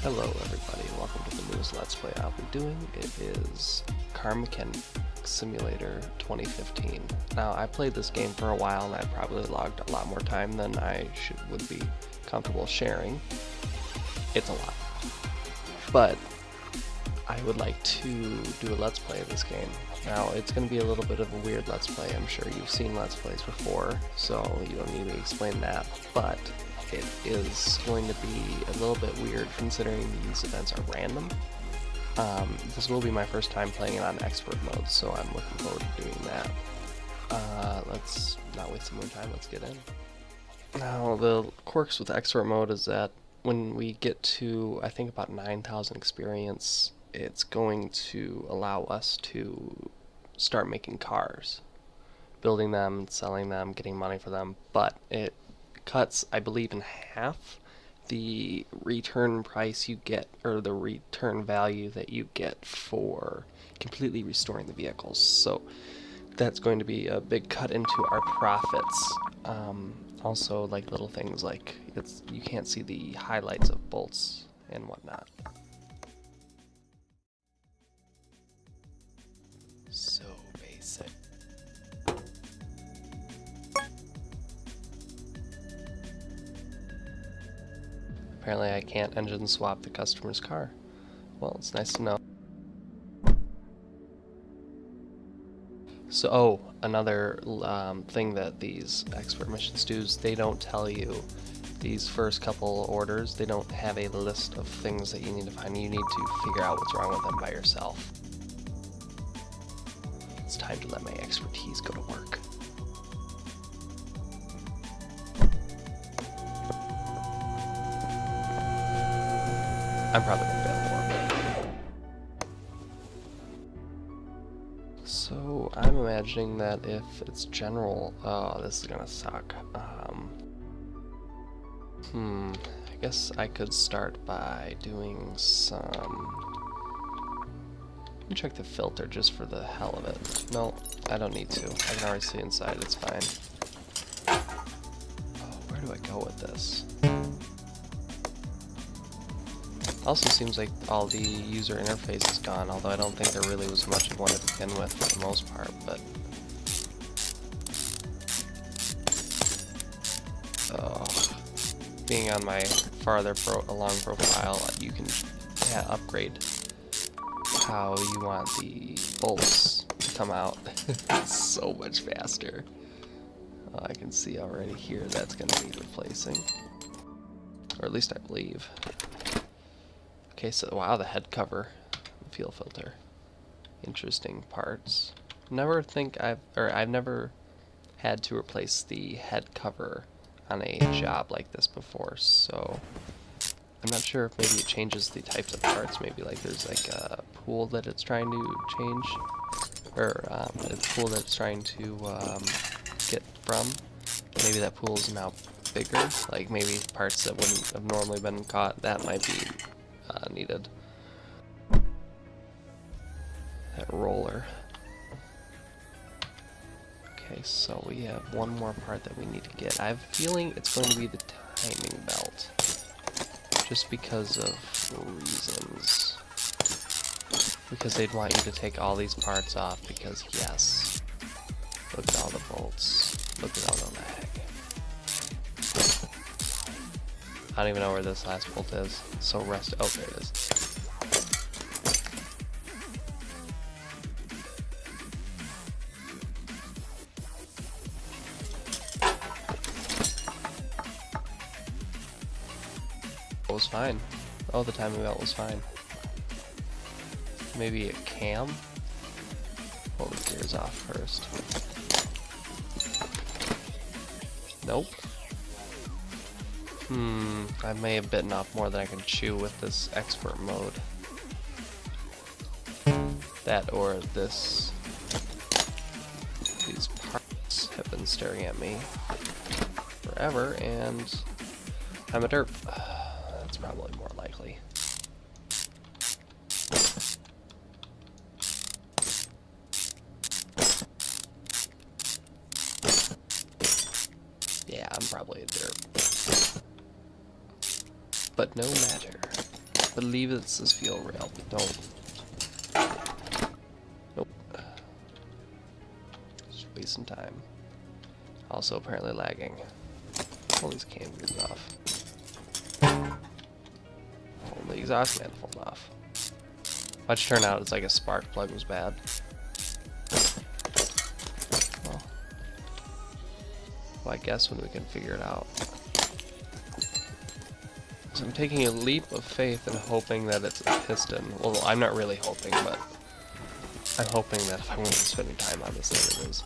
Hello everybody, welcome to the newest Let's Play I'll be doing. It is Car Mechanic Simulator 2015. Now I played this game for a while and I probably logged a lot more time than I would be comfortable sharing. It's a lot. But I would like to do a Let's Play of this game. Now it's going to be a little bit of a weird Let's Play. I'm sure you've seen Let's Plays before, so you don't need me to explain that. But it is going to be a little bit weird considering these events are random. This will be my first time playing it on expert mode, so I'm looking forward to doing that. Let's not waste some more time, let's get in. Now the quirks with expert mode is that when we get to, I think, about 9,000 experience, it's going to allow us to start making cars, building them, selling them, getting money for them, but it cuts, I believe, in half the return price you get, or the return value that you get for completely restoring the vehicles. So that's going to be a big cut into our profits. Also, like little things like you can't see the highlights of bolts and whatnot. So basic. Apparently I can't engine swap the customer's car. Well, it's nice to know. So, another thing that these expert missions do is they don't tell you these first couple orders. They don't have a list of things that you need to find. You need to figure out what's wrong with them by yourself. It's time to let my expertise go to work. I'm probably going to fail more. So I'm imagining that if it's general, oh, this is going to suck. I guess I could start by doing some... Let me check the filter just for the hell of it. No, I don't need to. I can already see inside, it's fine. Oh, where do I go with this? Also seems like all the user interface is gone, although I don't think there really was much of one to begin with for the most part, but... being on my farther along profile, you can upgrade how you want the bolts to come out. It's so much faster. I can see already here that's going to need replacing, or at least I believe. Okay, so wow, the head cover, fuel filter, interesting parts. I've never had to replace the head cover on a job like this before, so I'm not sure if maybe it changes the types of parts. Maybe like there's like a pool that it's trying to change, or a pool that it's trying to get from. Maybe that pool is now bigger. Like maybe parts that wouldn't have normally been caught, that might be needed. That roller. Okay, so we have one more part that we need to get. I have a feeling it's going to be the timing belt, just because of reasons. Because they'd want you to take all these parts off, because yes, look at all the bolts, look at all the lag. I don't even know where this last bolt is. It's so rusted. Oh, there it is. It was fine. Oh, the timing belt was fine. Maybe a cam? Pull the gears off first. Nope. I may have bitten off more than I can chew with this expert mode. That or this. These parts have been staring at me forever, and I'm a derp. That's probably more likely. Yeah, I'm probably a derp. But no matter. believe it's this fuel rail, but don't. Nope. Just wasting time. Also apparently lagging. Pull these cam gears off. Pull the exhaust manifold off. Watch turn out it's like a spark plug was bad. Well, I guess when we can figure it out. So I'm taking a leap of faith and hoping that it's a piston. Well, I'm not really hoping, but I'm hoping that if I'm going to be spending time on this, that it is.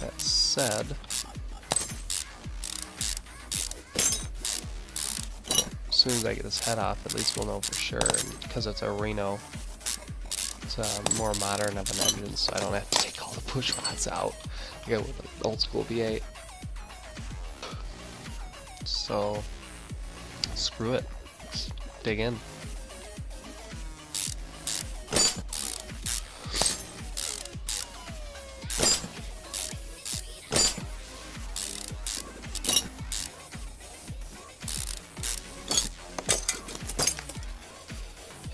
That said, as soon as I get this head off, at least we'll know for sure. And because it's a Reno, it's more modern of an engine, so I don't have to take all the push rods out. I go with an old school V8. So, screw it. Let's dig in.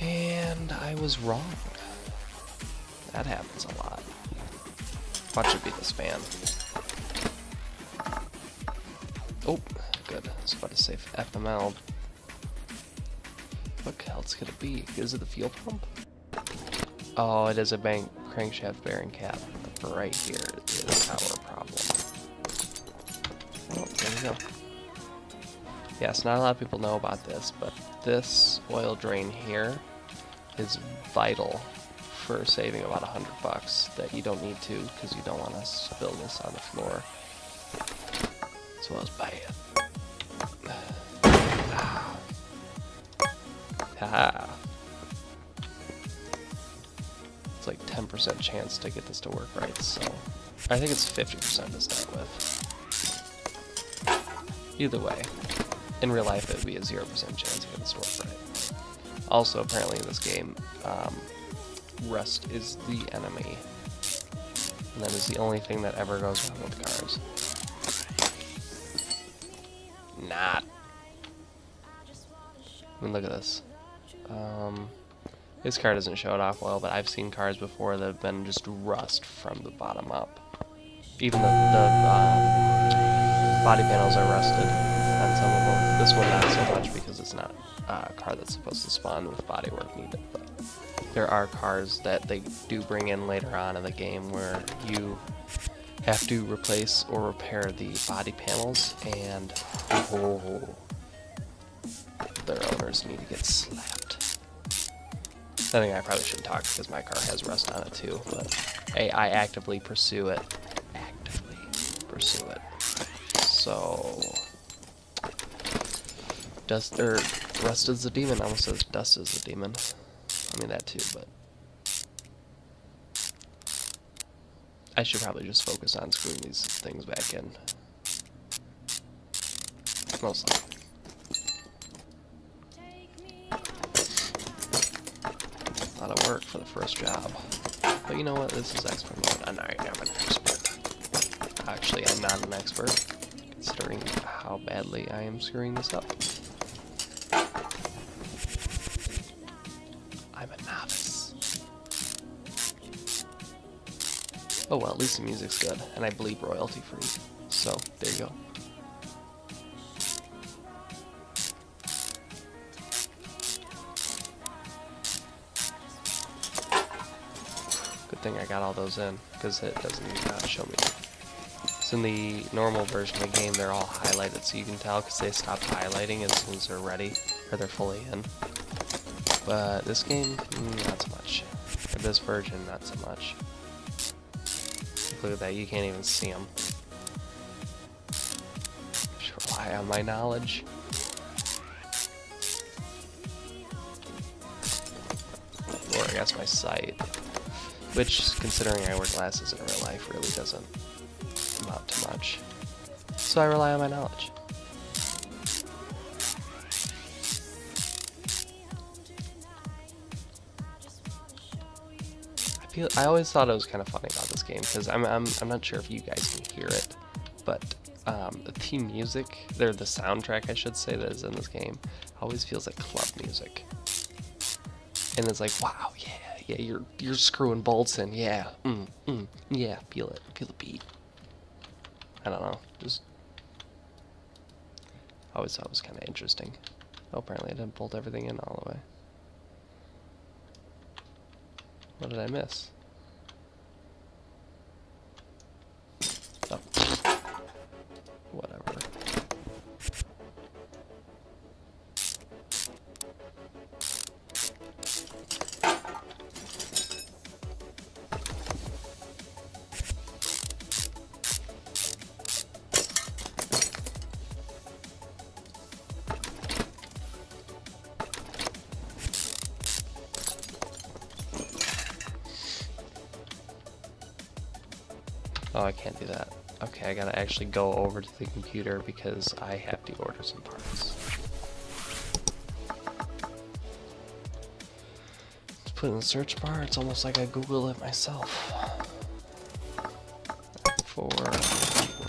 And I was wrong. That happens a lot. Watch it be this fan. Oh, good. I was about to say FML. What else could it be? Is it the fuel pump? Oh, it is a crankshaft bearing cap. Right here is our problem. Oh, there we go. Yes, not a lot of people know about this, but this oil drain here is vital for saving about $100 that you don't need to because you don't want to spill this on the floor. As well as buy it. Haha. It's like 10% chance to get this to work right, so I think it's 50% to start with. Either way, in real life it would be a 0% chance to get this to work right. Also, apparently in this game, rust is the enemy, and that is the only thing that ever goes wrong with cars. Not. I mean, look at this. This car doesn't show it off well, but I've seen cars before that have been just rust from the bottom up. Even the body panels are rusted on some of them. This one not so much because it's not a car that's supposed to spawn with bodywork needed, but there are cars that they do bring in later on in the game where you have to replace or repair the body panels, and their owners need to get slapped. I think I probably shouldn't talk because my car has rust on it too, but I actively pursue it. So, rust is the demon. Almost says dust is the demon. I mean that too, but I should probably just focus on screwing these things back in. Most likely. A lot of work for the first job. But you know what? This is expert mode. I'm not an expert. Actually, I'm not an expert, considering how badly I am screwing this up. I'm a novice. Oh well, at least the music's good, and I believe royalty free. So, there you go. Good thing I got all those in, because it doesn't show me. So in the normal version of the game, they're all highlighted, so you can tell because they stopped highlighting as soon as they're ready, or they're fully in. But this game, not so much. For this version, not so much. Look at that, you can't even see them. Just rely on my knowledge. Or I guess my sight. Which, considering I wear glasses in real life, really doesn't amount to much. So I rely on my knowledge. I always thought it was kind of funny about this game because I'm not sure if you guys can hear it, but the theme music, the soundtrack I should say, that is in this game, always feels like club music. And it's like, wow, yeah, you're screwing bolts in, yeah, yeah, feel the beat. I don't know, just always thought it was kind of interesting. Oh, apparently I didn't bolt everything in all the way. What did I miss? Oh. Whatever. Oh, I can't do that. Okay, I gotta actually go over to the computer because I have to order some parts. Just put in the search bar, it's almost like I Google it myself. For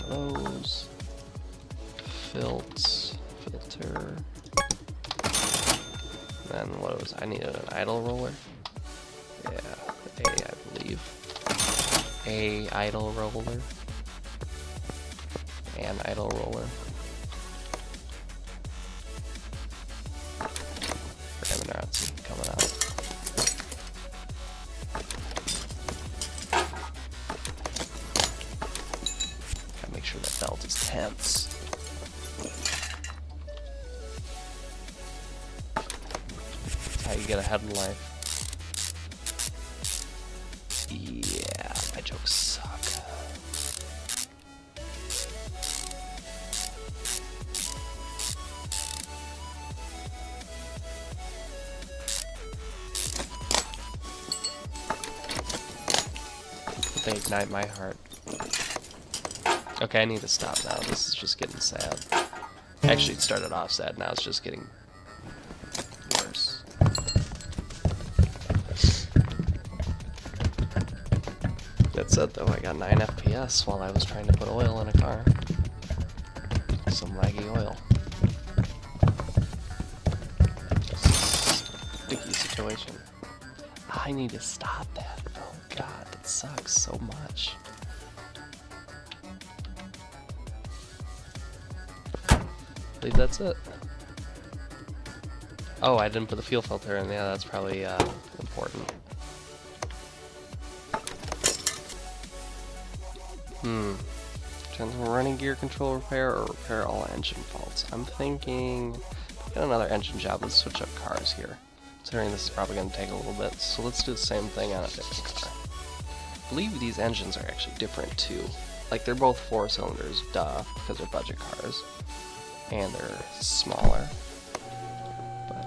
those, filter, then what was I needed an idle roller? Yeah, I believe. A idle roller. And idle roller. Arozzi coming out. Gotta make sure that belt is tense. That's how you get ahead in life. Yeah, my jokes suck. They ignite my heart. Okay, I need to stop now. This is just getting sad. Actually, it started off sad. Now it's just getting worse. That said, though, I got 9 FPS while I was trying to put oil in a car. Some laggy oil. Sticky situation. I need to stop that. Oh god, that sucks so much. I believe that's it. Oh, I didn't put the fuel filter in. Yeah, that's probably important. Running gear control repair or repair all engine faults. I'm thinking, get another engine job. Let's switch up cars here. Considering this is probably going to take a little bit, so let's do the same thing on a different car. I believe these engines are actually different too. Like, they're both 4 cylinders, duh, because they're budget cars. And they're smaller. But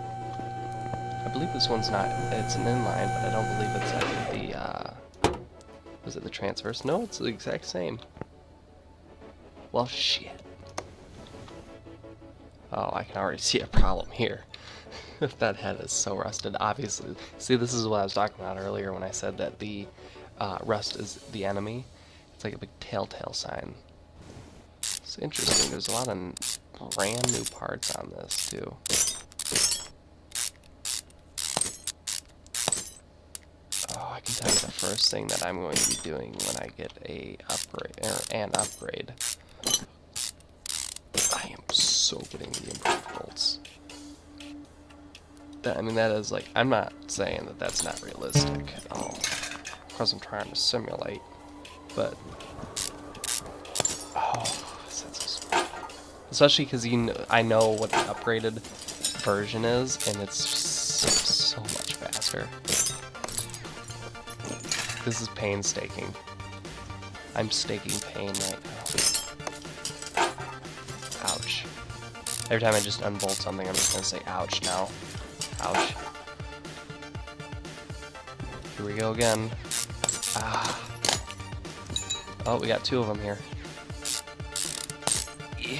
I believe this one's not, it's an inline, but I don't believe it's at the, was it the transverse? No, it's the exact same. Well, shit. Oh, I can already see a problem here. That head is so rusted, obviously. See, this is what I was talking about earlier when I said that the rust is the enemy. It's like a big telltale sign. It's interesting. There's a lot of brand new parts on this, too. Oh, I can tell you the first thing that I'm going to be doing when I get a upgrade. I am so getting the improved bolts. I mean, that is like, I'm not saying that that's not realistic at all. Of course, I'm trying to simulate, but oh, especially because I know what the upgraded version is, and it's so much faster. This is painstaking. I'm staking pain right now. Ouch. Every time I just unbolt something, I'm just gonna say ouch now. Ouch. Here we go again. Ah. Oh, we got 2 of them here. Yeah.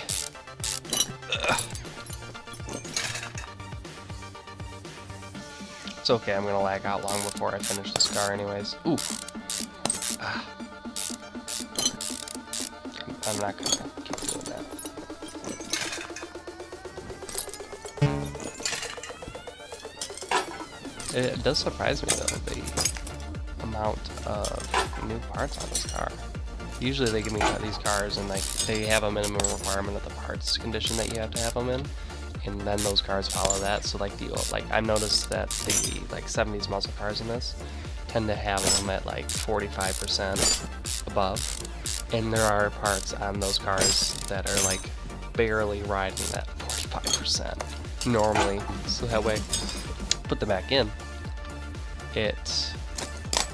It's okay, I'm gonna lag out long before I finish this car anyways. Oof. Ah. I'm not gonna keep doing It does surprise me though, the amount of new parts on this car. Usually they give me these cars and like they have a minimum requirement of the parts condition that you have to have them in, and then those cars follow that. So like I've noticed that the like 70s muscle cars in this tend to have them at like 45% above, and there are parts on those cars that are like barely riding that 45% normally. So that way, put them back in,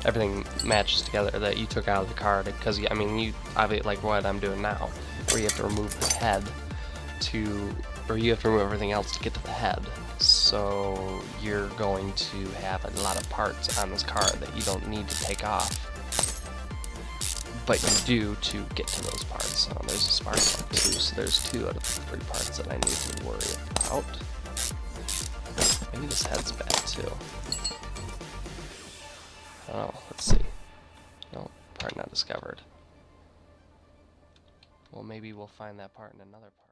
everything matches together that you took out of the car, because I mean, you obviously, like what I'm doing now, where you have to remove the head or you have to remove everything else to get to the head. So you're going to have a lot of parts on this car that you don't need to take off, but you do to get to those parts. So there's a spark plug too, so there's 2 out of the 3 parts that I need to worry about. Maybe this head's bad too. Oh, let's see. No, part not discovered. Well, maybe we'll find that part in another part.